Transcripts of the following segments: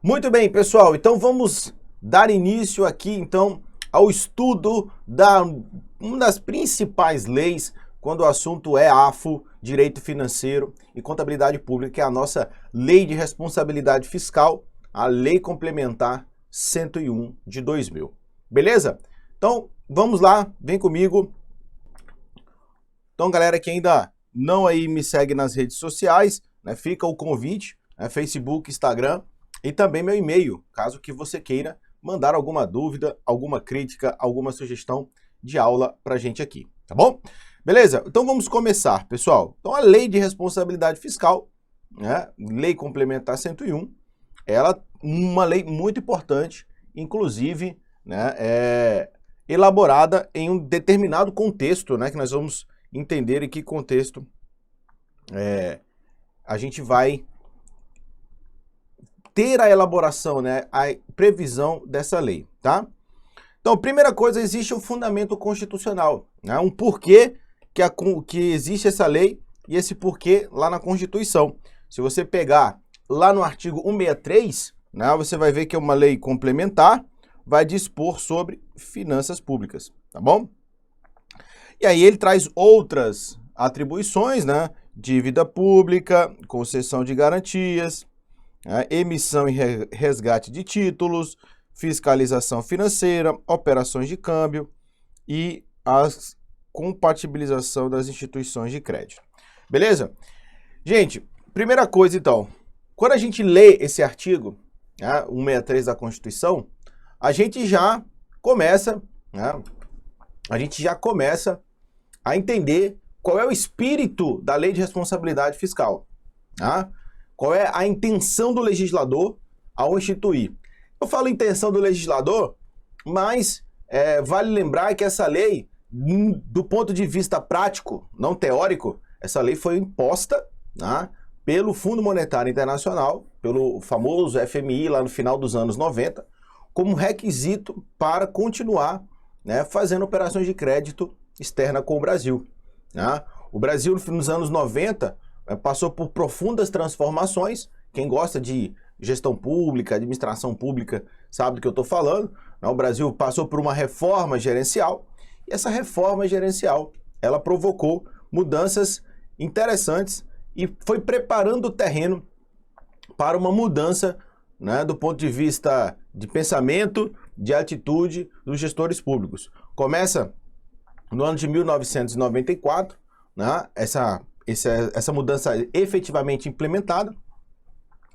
Muito bem, pessoal, então vamos dar início aqui então ao estudo da uma das principais leis quando o assunto é AFO, Direito Financeiro e Contabilidade Pública, que é a nossa Lei de Responsabilidade Fiscal, a Lei Complementar 101 de 2000. Beleza? Então, vamos lá, vem comigo. Então, galera que ainda não aí me segue nas redes sociais, né, fica o convite, né, Facebook, Instagram, e também meu e-mail, caso que você queira mandar alguma dúvida, alguma crítica, alguma sugestão de aula pra gente aqui, tá bom? Beleza? Então vamos começar, pessoal. Então a Lei de Responsabilidade Fiscal, né, Lei Complementar 101, ela é uma lei muito importante, inclusive, né, elaborada em um determinado contexto, né, que nós vamos entender em que contexto a gente vai ter a elaboração, né, a previsão dessa lei, tá? Então, primeira coisa, existe um fundamento constitucional, né, um porquê que existe essa lei e esse porquê lá na Constituição. Se você pegar lá no artigo 163, né, você vai ver que é uma lei complementar, vai dispor sobre finanças públicas, tá bom? E aí ele traz outras atribuições, né, dívida pública, concessão de garantias, emissão e resgate de títulos, fiscalização financeira, operações de câmbio e a compatibilização das instituições de crédito. Beleza? Gente, primeira coisa então, quando a gente lê esse artigo, né, 163 da Constituição, a gente já começa, né, a entender qual é o espírito da Lei de Responsabilidade Fiscal, tá? Qual é a intenção do legislador ao instituir. Eu falo intenção do legislador, mas vale lembrar que essa lei, do ponto de vista prático, não teórico, essa lei foi imposta, né, pelo Fundo Monetário Internacional, pelo famoso FMI lá no final dos anos 90, como requisito para continuar, né, fazendo operações de crédito externa com o Brasil, né? O Brasil, nos anos 90, passou por profundas transformações. Quem gosta de gestão pública, administração pública, sabe do que eu estou falando. O Brasil passou por uma reforma gerencial, e essa reforma gerencial, ela provocou mudanças interessantes e foi preparando o terreno para uma mudança, né, do ponto de vista de pensamento, de atitude dos gestores públicos. Começa no ano de 1994, né, essa mudança efetivamente implementada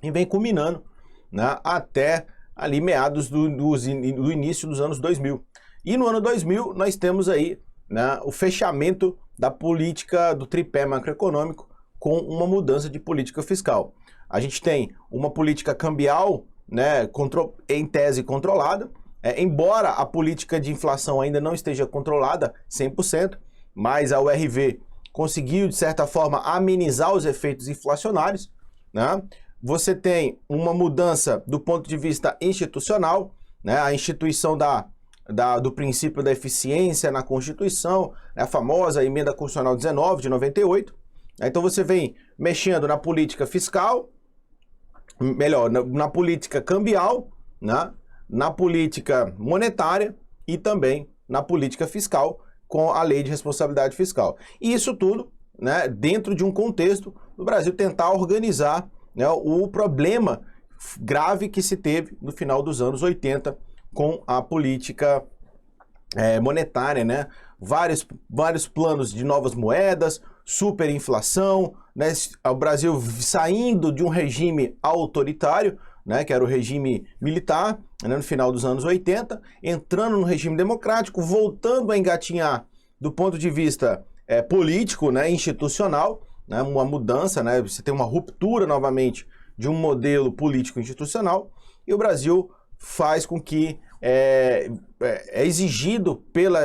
e vem culminando, né, até ali meados do início dos anos 2000. E no ano 2000 nós temos aí, né, o fechamento da política do tripé macroeconômico com uma mudança de política fiscal. A gente tem uma política cambial, né, em tese controlada, embora a política de inflação ainda não esteja controlada 100%, mas a URV conseguiu, de certa forma, amenizar os efeitos inflacionários, né? Você tem uma mudança do ponto de vista institucional, né? A instituição do princípio da eficiência na Constituição, né? A famosa Emenda Constitucional 19 de 98. Então você vem mexendo na política fiscal, melhor, na política cambial, né? Na política monetária e também na política fiscal, com a Lei de Responsabilidade Fiscal. E isso tudo, né, dentro de um contexto do Brasil tentar organizar, né, o problema grave que se teve no final dos anos 80 com a política monetária, né? Vários planos de novas moedas, superinflação, né? O Brasil saindo de um regime autoritário, né, que era o regime militar, né, no final dos anos 80, entrando no regime democrático, voltando a engatinhar do ponto de vista político, né, institucional, né, uma mudança, né, você tem uma ruptura novamente de um modelo político institucional, e o Brasil faz com que é exigido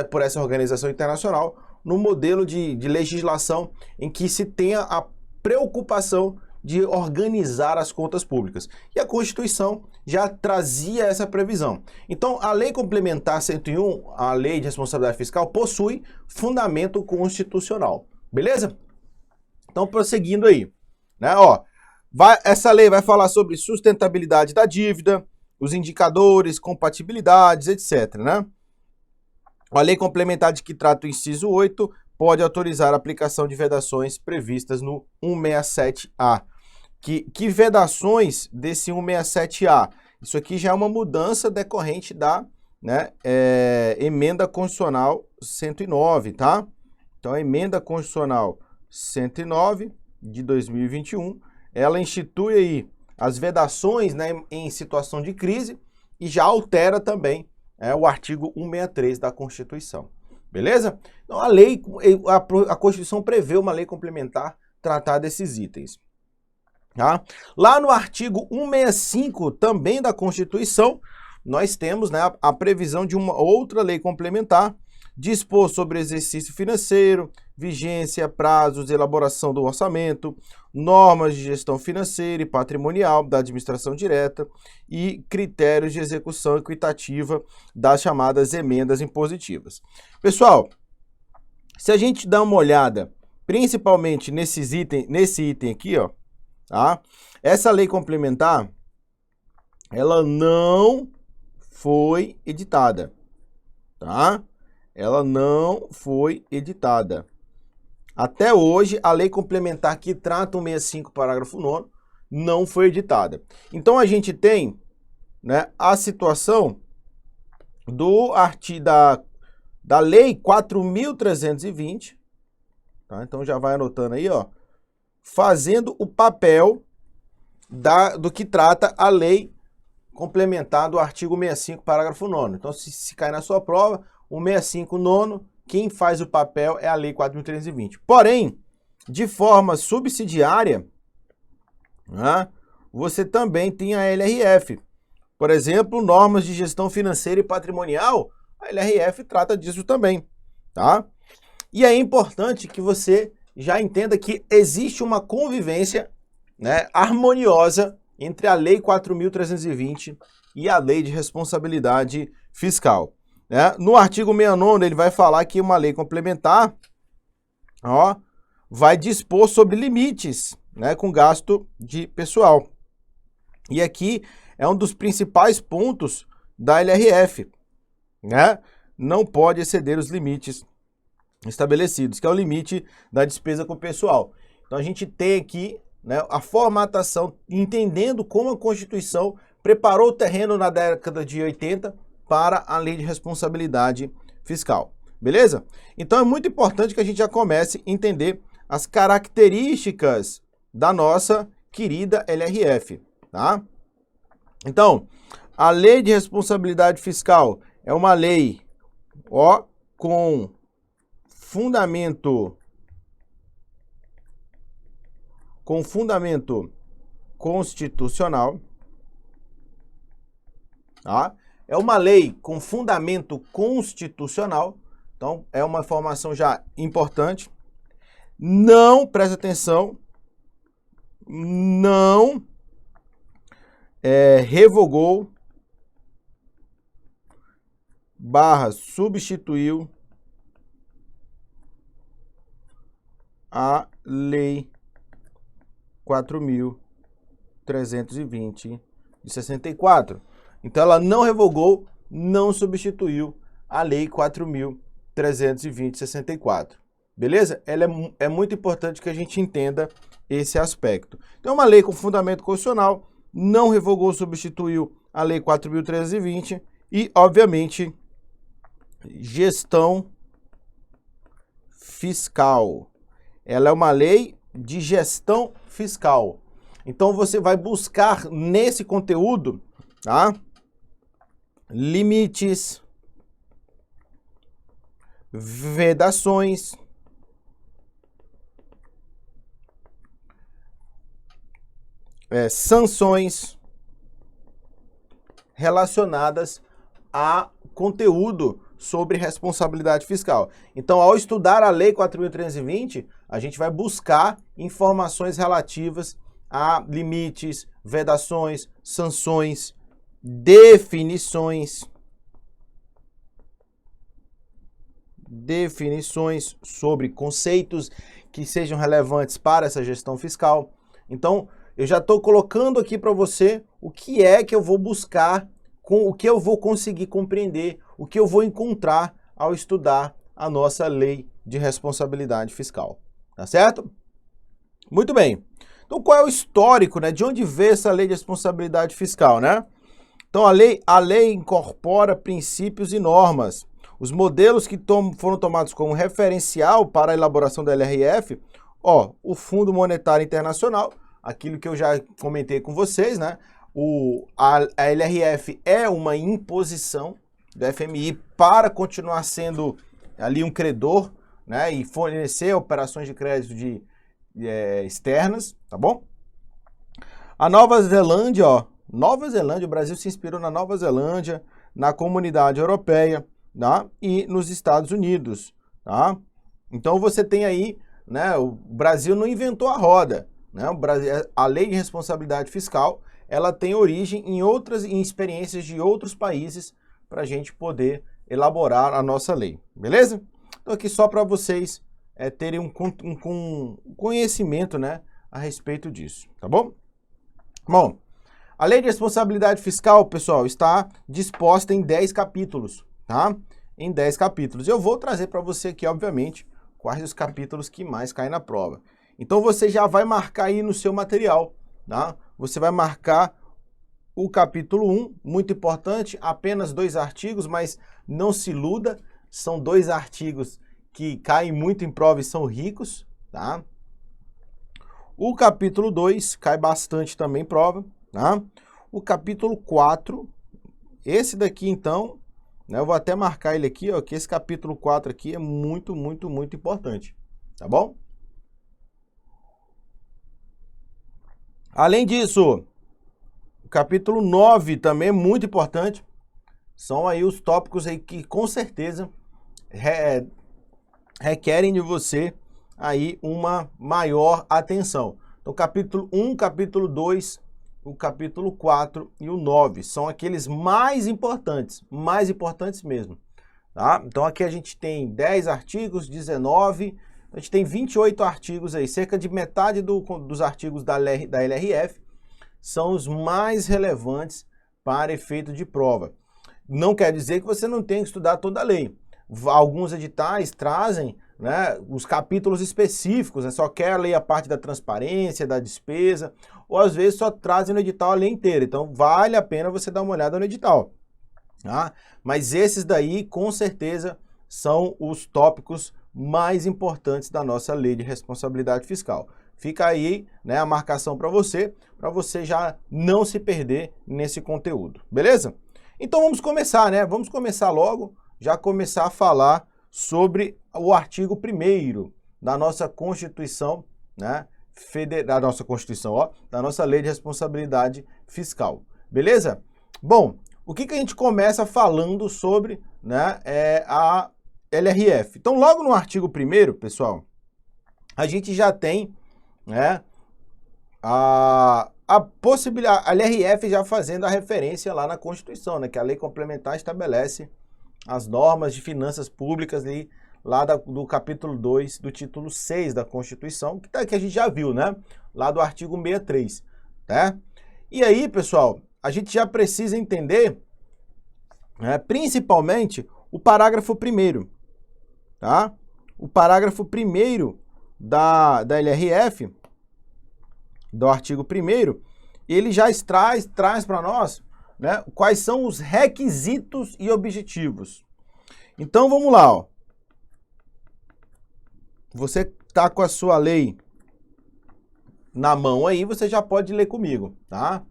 por essa organização internacional no modelo de legislação em que se tenha a preocupação de organizar as contas públicas. E a Constituição já trazia essa previsão. Então, a Lei Complementar 101, a Lei de Responsabilidade Fiscal, possui fundamento constitucional. Beleza? Então, prosseguindo aí, né? Ó, Essa lei vai falar sobre sustentabilidade da dívida, os indicadores, compatibilidades, etc, né? A lei complementar de que trata o inciso 8 pode autorizar a aplicação de vedações previstas no 167A. Que vedações desse 167A? Isso aqui já é uma mudança decorrente da, né, emenda constitucional 109, tá? Então, a emenda constitucional 109 de 2021, ela institui aí as vedações, né, em situação de crise e já altera também o artigo 163 da Constituição. Beleza? Então, a Constituição prevê uma lei complementar tratar desses itens. Tá? Lá no artigo 165 também da Constituição, nós temos, né, a previsão de uma outra lei complementar, dispor sobre exercício financeiro, vigência, prazos, elaboração do orçamento, normas de gestão financeira e patrimonial da administração direta e critérios de execução equitativa das chamadas emendas impositivas. Pessoal, se a gente dá uma olhada, principalmente nesse item aqui, ó, tá? Essa lei complementar, ela não foi editada, tá? Ela não foi editada. Até hoje, a lei complementar que trata o 65, parágrafo 9º, não foi editada. Então, a gente tem, né, a situação da Lei 4.320, tá? Então, já vai anotando aí, ó, fazendo o papel do que trata a lei complementar do artigo 65, parágrafo 9º. Então, se cair na sua prova, o 65, nono, quem faz o papel é a Lei 4.320. Porém, de forma subsidiária, né, você também tem a LRF. Por exemplo, normas de gestão financeira e patrimonial, a LRF trata disso também, tá? E é importante que você já entenda que existe uma convivência, né, harmoniosa entre a Lei 4.320 e a Lei de Responsabilidade Fiscal. No artigo 69, ele vai falar que uma lei complementar, ó, vai dispor sobre limites, né, com gasto de pessoal. E aqui é um dos principais pontos da LRF, né? Não pode exceder os limites estabelecidos, que é o limite da despesa com pessoal. Então a gente tem aqui, né, a formatação, entendendo como a Constituição preparou o terreno na década de 80 para a Lei de Responsabilidade Fiscal. Beleza? Então é muito importante que a gente já comece a entender as características da nossa querida LRF, tá? Então, a Lei de Responsabilidade Fiscal é uma lei, ó, com fundamento constitucional, tá? É uma lei com fundamento constitucional, então é uma informação já importante. Não, presta atenção, não revogou / substituiu a Lei 4.320 de 64. Então, ela não revogou, não substituiu a Lei 4.320 de 64. Beleza? Ela é muito importante que a gente entenda esse aspecto. Então, uma lei com fundamento constitucional, não revogou, substituiu a Lei 4.320 e, obviamente, gestão fiscal. Ela é uma lei de gestão fiscal. Então, você vai buscar nesse conteúdo, tá? Limites, vedações, sanções relacionadas a conteúdo sobre responsabilidade fiscal. Então, ao estudar a Lei 4.320, a gente vai buscar informações relativas a limites, vedações, sanções, definições sobre conceitos que sejam relevantes para essa gestão fiscal. Então, eu já estou colocando aqui para você o que é que eu vou buscar, com o que eu vou conseguir compreender, o que eu vou encontrar ao estudar a nossa lei de responsabilidade fiscal. Tá certo? Muito bem. Então, qual é o histórico, né? De onde veio essa lei de responsabilidade fiscal, né? Então, a lei incorpora princípios e normas. Os modelos que foram tomados como referencial para a elaboração da LRF, o Fundo Monetário Internacional, aquilo que eu já comentei com vocês, né? A LRF é uma imposição do FMI para continuar sendo ali um credor, né? E fornecer operações de crédito externas, tá bom? A Nova Zelândia, o Brasil se inspirou na Nova Zelândia, na Comunidade Europeia, tá? E nos Estados Unidos, tá? Então você tem aí, né, o Brasil não inventou a roda, né? A lei de responsabilidade fiscal, ela tem origem em experiências de outros países para a gente poder elaborar a nossa lei, beleza? Então aqui só para vocês terem um conhecimento, né, a respeito disso, tá bom? Bom, a lei de responsabilidade fiscal, pessoal, está disposta em 10 capítulos, tá? Em 10 capítulos. Eu vou trazer para você aqui, obviamente, quais os capítulos que mais caem na prova. Então você já vai marcar aí no seu material, tá? Você vai marcar o capítulo 1, muito importante, apenas 2 artigos, mas não se iluda, são 2 artigos que caem muito em prova e são ricos, tá? O capítulo 2 cai bastante também em prova, tá? O capítulo 4, esse daqui então, né, eu vou até marcar ele aqui, ó, que esse capítulo 4 aqui é muito, muito, muito importante, tá bom? Além disso, o capítulo 9 também é muito importante, são aí os tópicos aí que com certeza requerem de você aí uma maior atenção. Então, capítulo 1, capítulo 2, o capítulo 4 e o 9 são aqueles mais importantes mesmo, tá? Então, aqui a gente tem 10 artigos, 19, a gente tem 28 artigos aí, cerca de metade dos artigos da LRF são os mais relevantes para efeito de prova. Não quer dizer que você não tem que estudar toda a lei. Alguns editais trazem, né, os capítulos específicos, né, só quer ler a parte da transparência, da despesa, ou às vezes só trazem no edital a lei inteira. Então vale a pena você dar uma olhada no edital. Tá? Mas esses daí, com certeza, são os tópicos mais importantes da nossa lei de responsabilidade fiscal. Fica aí, né, a marcação para você já não se perder nesse conteúdo, beleza? Então vamos começar, né? Vamos começar logo, já começar a falar sobre o artigo 1º da nossa Constituição, né? Da nossa Lei de Responsabilidade Fiscal, beleza? Bom, o que a gente começa falando sobre, né, a LRF? Então, logo no artigo 1º, pessoal, a gente já tem, né, a possibilidade, a LRF já fazendo a referência lá na Constituição, né, que a lei complementar estabelece as normas de finanças públicas ali, lá do capítulo 2, do título 6 da Constituição, que a gente já viu, né? Lá do artigo 63, né? E aí, pessoal, a gente já precisa entender, né, principalmente o parágrafo 1º, tá? O parágrafo 1º da LRF, do artigo 1º, ele já traz para nós, né, quais são os requisitos e objetivos. Então, vamos lá, ó. Você está com a sua lei na mão aí, você já pode ler comigo, tá?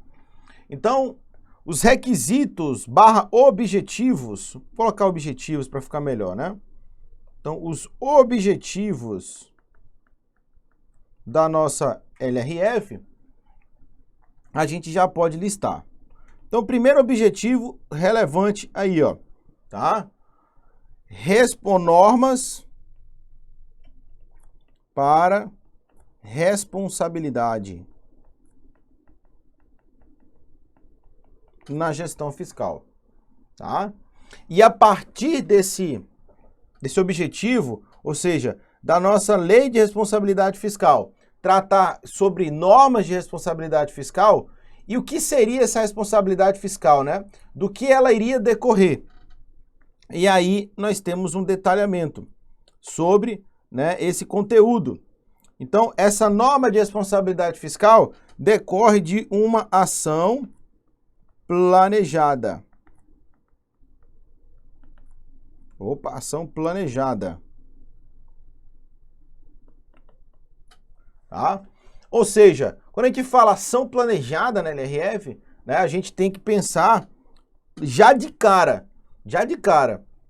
Então, os requisitos / objetivos, vou colocar objetivos para ficar melhor, né? Então, os objetivos da nossa LRF, a gente já pode listar. Então, o primeiro objetivo relevante aí, ó, tá? Normas para responsabilidade na gestão fiscal, tá? E a partir desse objetivo, ou seja, da nossa lei de responsabilidade fiscal, tratar sobre normas de responsabilidade fiscal e o que seria essa responsabilidade fiscal, né? Do que ela iria decorrer. E aí nós temos um detalhamento sobre, né, esse conteúdo. Então, essa norma de responsabilidade fiscal decorre de uma ação planejada. Opa, ação planejada. Tá? Ou seja, quando a gente fala ação planejada na LRF, né, a gente tem que pensar já de cara,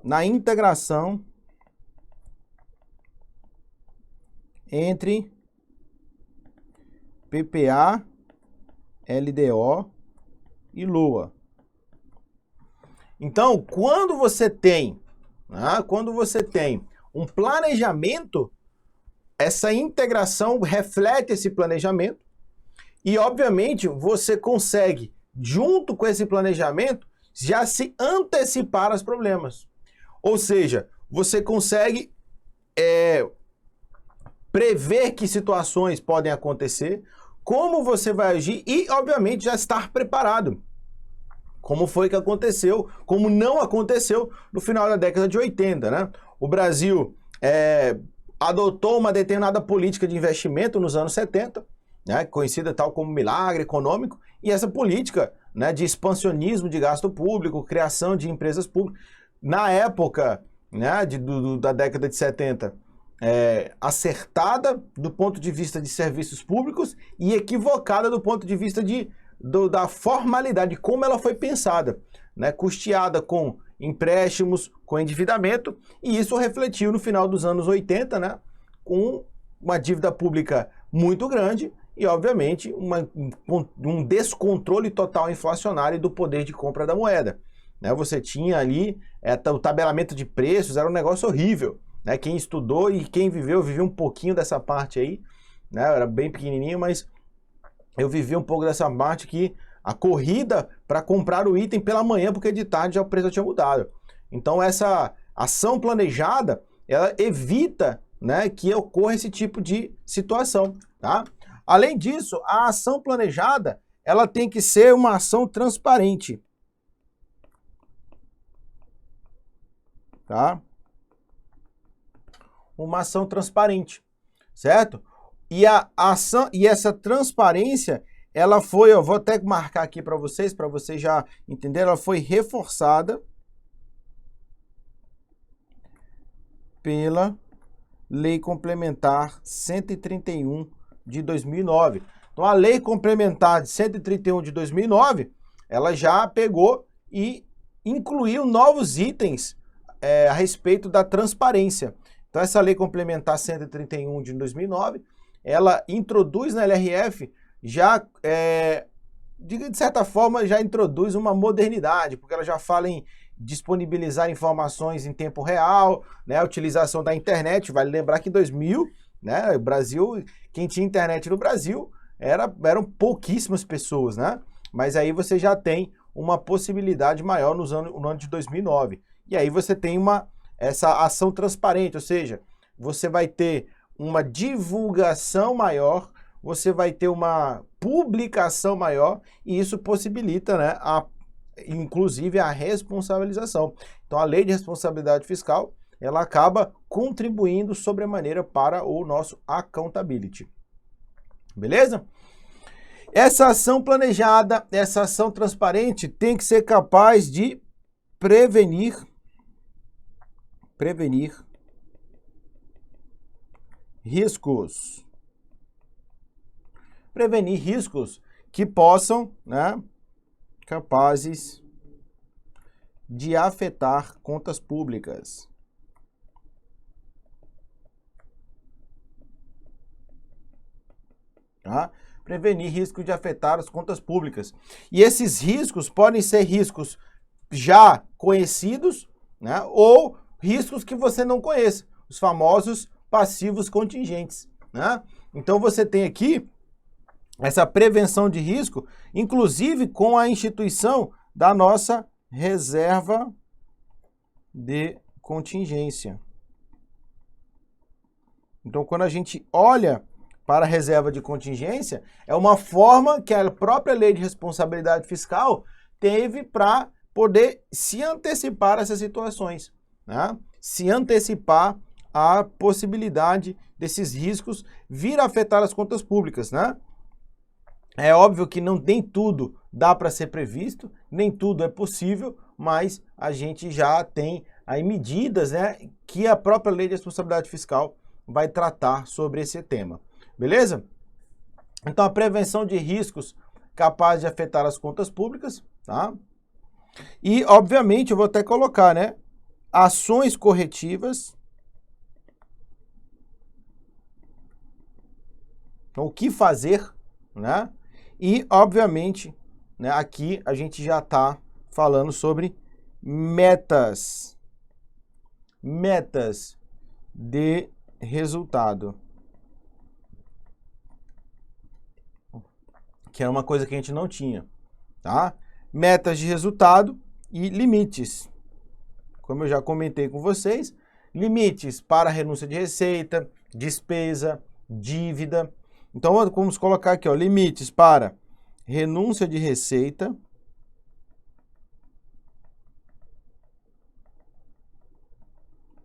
na integração entre PPA, LDO e LOA. Então, quando você tem um planejamento, essa integração reflete esse planejamento e, obviamente, você consegue, junto com esse planejamento, já se antecipar aos problemas. Ou seja, você consegue prever que situações podem acontecer, como você vai agir e, obviamente, já estar preparado. Como foi que aconteceu, como não aconteceu no final da década de 80, né? O Brasil adotou uma determinada política de investimento nos anos 70, né, conhecida tal como milagre econômico, e essa política, né, de expansionismo de gasto público, criação de empresas públicas, na época, né, da década de 70, acertada do ponto de vista de serviços públicos e equivocada do ponto de vista da formalidade, de como ela foi pensada, né, custeada com empréstimos, com endividamento, e isso refletiu no final dos anos 80, né, com uma dívida pública muito grande e, obviamente, um descontrole total inflacionário do poder de compra da moeda. Né, você tinha ali o tabelamento de preços, era um negócio horrível. Né, quem estudou e quem viveu um pouquinho dessa parte aí, né, eu era bem pequenininho, mas eu vivi um pouco dessa parte que a corrida para comprar o item pela manhã, porque de tarde já o preço já tinha mudado. Então essa ação planejada, ela evita, né, que ocorra esse tipo de situação, tá? Além disso, a ação planejada, ela tem que ser uma ação transparente. Tá? Uma ação transparente, certo? E essa transparência, ela foi, eu vou até marcar aqui para vocês já entenderem, ela foi reforçada pela Lei Complementar 131 de 2009. Então, a Lei Complementar de 131 de 2009, ela já pegou e incluiu novos itens a respeito da transparência. Então, essa Lei Complementar 131 de 2009, ela introduz na LRF já, de certa forma, já introduz uma modernidade, porque ela já fala em disponibilizar informações em tempo real, né, a utilização da internet. Vale lembrar que em 2000, né, o Brasil, quem tinha internet no Brasil eram pouquíssimas pessoas, né? Mas aí você já tem uma possibilidade maior no ano de 2009. E aí você tem essa ação transparente, ou seja, você vai ter uma divulgação maior, você vai ter uma publicação maior, e isso possibilita, né, inclusive a responsabilização. Então a lei de responsabilidade fiscal, ela acaba contribuindo sobremaneira para o nosso accountability. Beleza? Essa ação planejada, essa ação transparente tem que ser capaz de prevenir riscos. Prevenir riscos que possam, né, capazes de afetar contas públicas. Tá? Prevenir risco de afetar as contas públicas. E esses riscos podem ser riscos já conhecidos, né, ou riscos que você não conheça, os famosos passivos contingentes. Né? Então você tem aqui essa prevenção de risco, inclusive com a instituição da nossa reserva de contingência. Então, quando a gente olha para a reserva de contingência é uma forma que a própria lei de responsabilidade fiscal teve para poder se antecipar a essas situações, né? Se antecipar a possibilidade desses riscos vir a afetar as contas públicas, né? É óbvio que nem tudo dá para ser previsto, nem tudo é possível, mas a gente já tem aí medidas, né, que a própria lei de responsabilidade fiscal vai tratar sobre esse tema. Beleza? Então, a prevenção de riscos capazes de afetar as contas públicas, tá? E, obviamente, eu vou até colocar, né, ações corretivas. Então, o que fazer, né? E, obviamente, né, aqui a gente já está falando sobre metas de resultado, que é uma coisa que a gente não tinha, tá? Metas de resultado e limites. Como eu já comentei com vocês, limites para renúncia de receita, despesa, dívida. Então, vamos colocar aqui, ó, limites para renúncia de receita,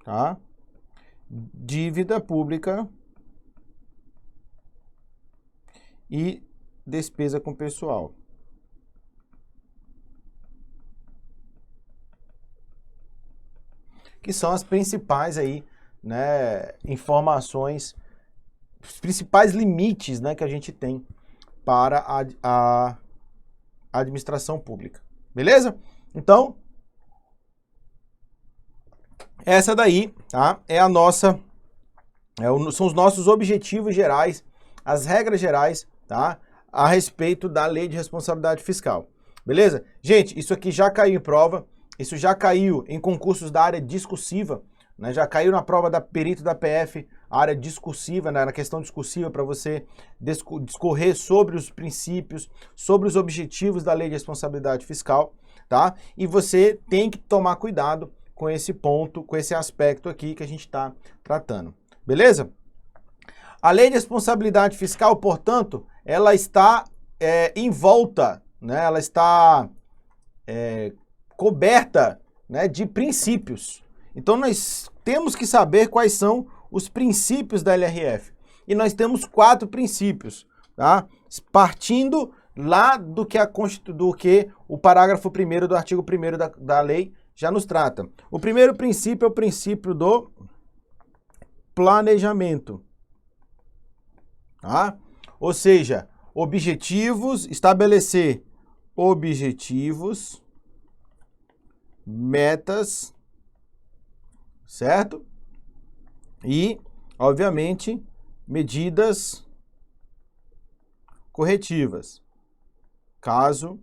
tá? Dívida pública e despesa com pessoal. Que são as principais aí, né, informações, os principais limites, né, que a gente tem para a administração pública. Beleza? Então, essa daí, tá, é a nossa, são os nossos objetivos gerais, as regras gerais, tá, a respeito da lei de responsabilidade fiscal. Beleza? Gente, isso aqui já caiu em prova, isso já caiu em concursos da área discursiva, né, já caiu na prova da perito da PF, a área discursiva, né, na questão discursiva para você discorrer sobre os princípios, sobre os objetivos da lei de responsabilidade fiscal, tá? E você tem que tomar cuidado com esse ponto, com esse aspecto aqui que a gente está tratando. Beleza? A lei de responsabilidade fiscal, portanto, ela está envolta, né, ela está coberta, né, de princípios. Então, nós temos que saber quais são os princípios da LRF. E nós temos 4 princípios, tá? Partindo lá do que o parágrafo 1º do artigo 1º da lei já nos trata. O primeiro princípio é o princípio do planejamento, tá? Ou seja, estabelecer objetivos, metas, certo? E, obviamente, medidas corretivas, caso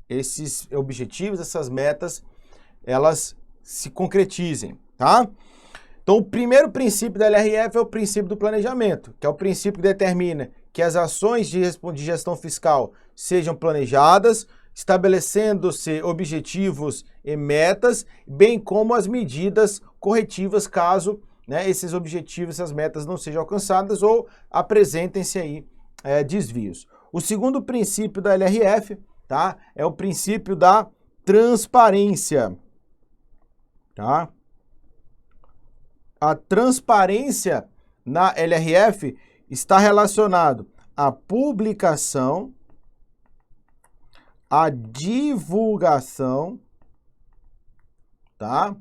esses objetivos, essas metas, elas se concretizem, tá? Então, o primeiro princípio da LRF é o princípio do planejamento, que é o princípio que determina que as ações de gestão fiscal sejam planejadas, estabelecendo-se objetivos e metas, bem como as medidas corretivas caso, né, esses objetivos, essas metas não sejam alcançadas ou apresentem-se aí desvios. O segundo princípio da LRF, tá, é o princípio da transparência, tá? A transparência na LRF está relacionado à publicação, à divulgação, tá?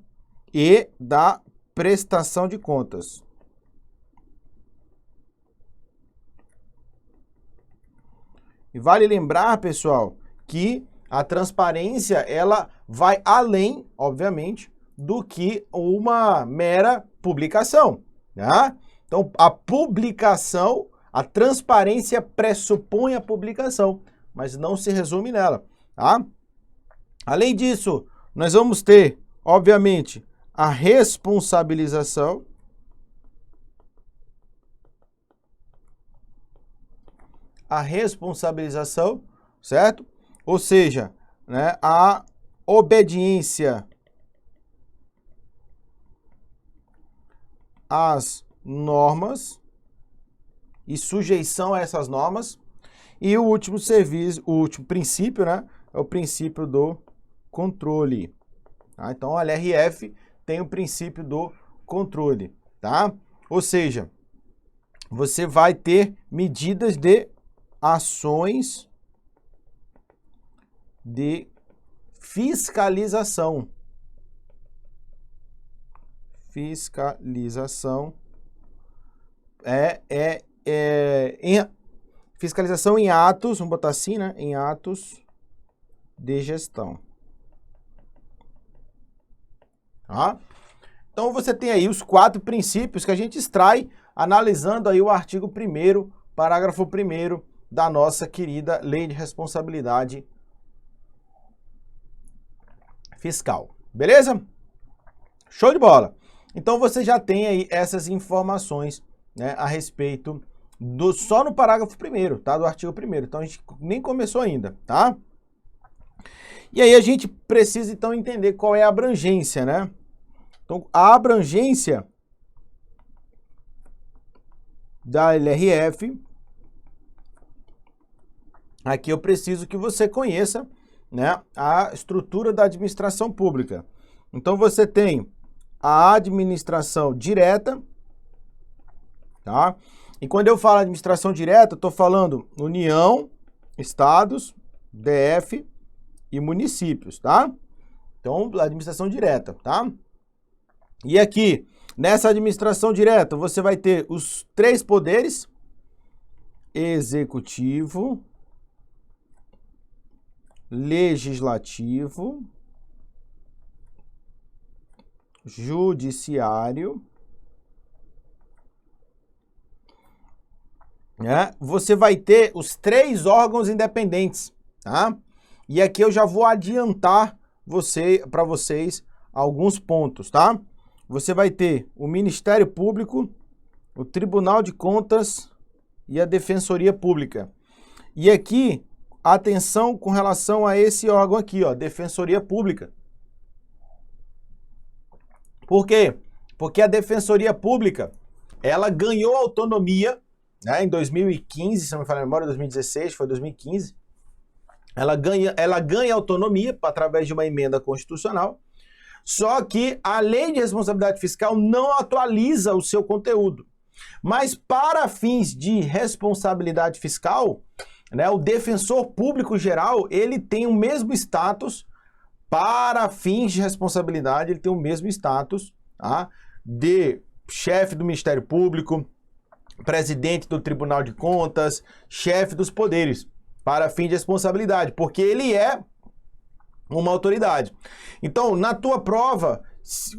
E da prestação de contas. E vale lembrar, pessoal, que a transparência, ela vai além, obviamente, do que uma mera publicação, tá? Então, a publicação, a transparência pressupõe a publicação, mas não se resume nela, tá? Além disso, nós vamos ter, obviamente, a responsabilização, certo? Ou seja, né, a obediência às normas e sujeição a essas normas. E o último princípio, né, é o princípio do controle. Tá? Então, a LRF tem o princípio do controle, tá? Ou seja, você vai ter medidas de ações de fiscalização. Fiscalização fiscalização em atos, vamos botar assim, né? Em atos de gestão. Tá? Então você tem aí os 4 princípios que a gente extrai analisando aí o artigo 1º, parágrafo 1º da nossa querida Lei de Responsabilidade Fiscal. Beleza? Show de bola! Então você já tem aí essas informações, né, a respeito só no parágrafo 1º, tá? Do artigo 1º. Então a gente nem começou ainda, tá? E aí a gente precisa então entender qual é a abrangência, né? Então a abrangência da LRF, aqui eu preciso que você conheça, né, a estrutura da administração pública. Então você tem a administração direta, tá? E quando eu falo administração direta, eu estou falando União, Estados, DF e municípios, tá? Então, administração direta, tá? E aqui, nessa administração direta, você vai ter os 3 poderes: executivo, legislativo, judiciário, né? Você vai ter os 3 órgãos independentes, tá? E aqui eu já vou adiantar para vocês alguns pontos, tá? Você vai ter o Ministério Público, o Tribunal de Contas e a Defensoria Pública. E aqui, atenção com relação a esse órgão aqui, ó, Defensoria Pública. Por quê? Porque a Defensoria Pública, ela ganhou autonomia, né, em 2015, se não me falha a memória, 2016, foi 2015. Ela ganha autonomia através de uma emenda constitucional, só que a Lei de Responsabilidade Fiscal não atualiza o seu conteúdo. Mas para fins de responsabilidade fiscal, né, o defensor público geral, ele tem o mesmo status. Para fins de responsabilidade, ele tem o mesmo status, tá, de chefe do Ministério Público, presidente do Tribunal de Contas, chefe dos poderes, para fim de responsabilidade, porque ele é uma autoridade. Então, na tua prova,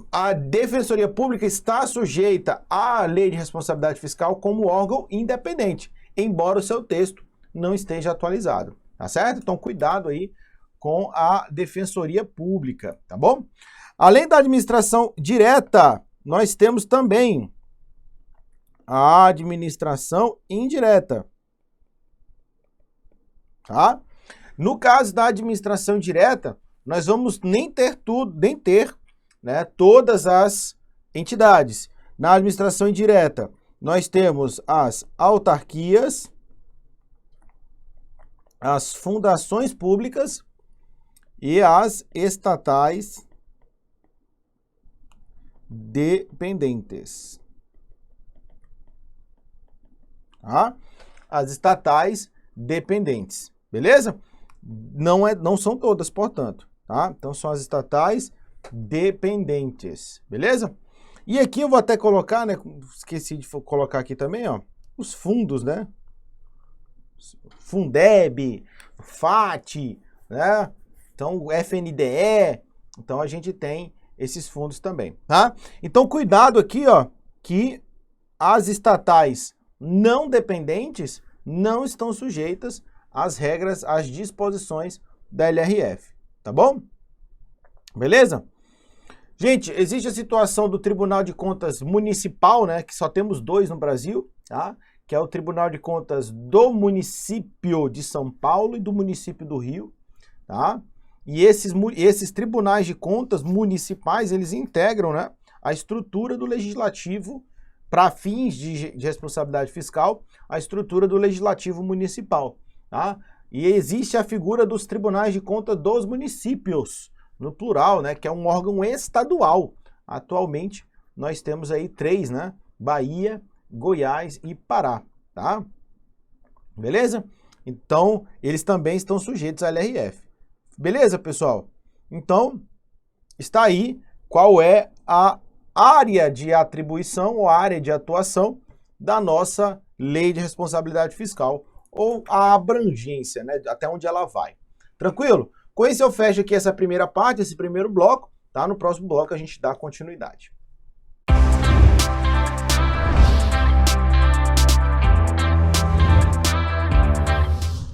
a Defensoria Pública está sujeita à Lei de Responsabilidade Fiscal como órgão independente, embora o seu texto não esteja atualizado, tá certo? Então, cuidado aí com a Defensoria Pública, tá bom? Além da administração direta, nós temos também a administração indireta, tá? No caso da administração direta, nós vamos nem ter, né, todas as entidades. Na administração indireta, nós temos as autarquias, as fundações públicas e as estatais dependentes. Tá? As estatais dependentes, beleza? Não são todas, portanto, tá? Então são as estatais dependentes, beleza? E aqui eu vou até colocar, né? Esqueci de colocar aqui também, ó, os fundos, né? Fundeb, FAT, né? Então o FNDE, então a gente tem esses fundos também, tá? Então cuidado aqui, ó, que as estatais não dependentes não estão sujeitas às regras, às disposições da LRF, tá bom? Beleza? Gente, existe a situação do Tribunal de Contas Municipal, né, que só temos 2 no Brasil, tá? Que é o Tribunal de Contas do município de São Paulo e do município do Rio, tá? E esses tribunais de contas municipais, eles integram, né, a estrutura do legislativo para fins de responsabilidade fiscal, a estrutura do Legislativo Municipal, tá? E existe a figura dos tribunais de contas dos municípios, no plural, né, que é um órgão estadual. Atualmente, nós temos aí 3, né? Bahia, Goiás e Pará, tá? Beleza? Então, eles também estão sujeitos à LRF. Beleza, pessoal? Então, está aí qual é a área de atribuição ou área de atuação da nossa lei de responsabilidade fiscal, ou a abrangência, né, até onde ela vai. Tranquilo? Com isso eu fecho aqui essa primeira parte, esse primeiro bloco, tá? No próximo bloco a gente dá continuidade.